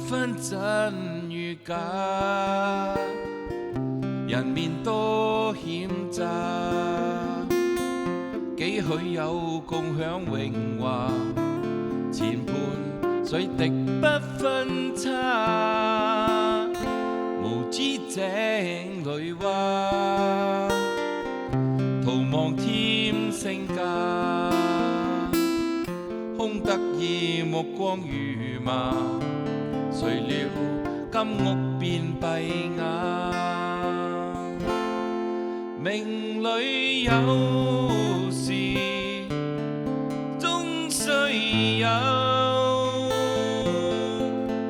分真與假，人面多險詐，幾許有共享榮華，前盤水滴不分差，無知井裏蛙，徒望添身價，空得意目光如麻，誰料金屋變閉啞，命裏有時終須有，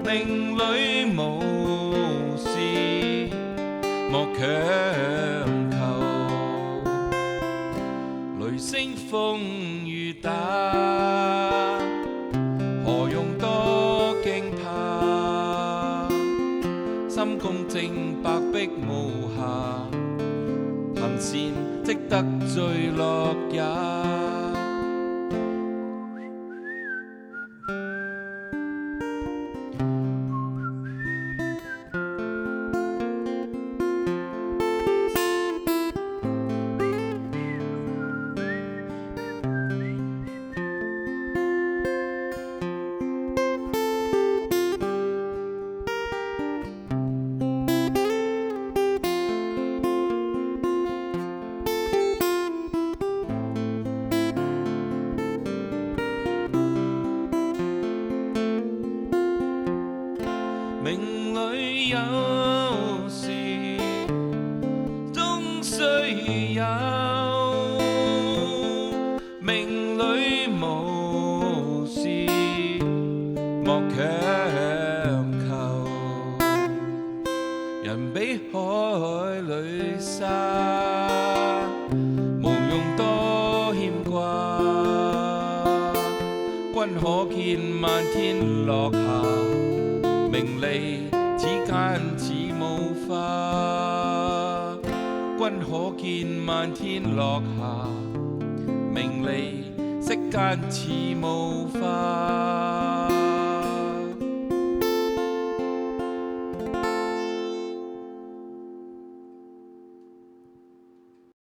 命裏無事莫強求，雷聲風雨打，何用多驚怕？心公正白璧無瑕，行善積得最樂也。命裏有時終須有，命裏無事莫強求，人比海裏沙，無用多牽掛，君可見漫天落霞，名利此間似霧化，君可見漫天落霞，名利息間似霧化。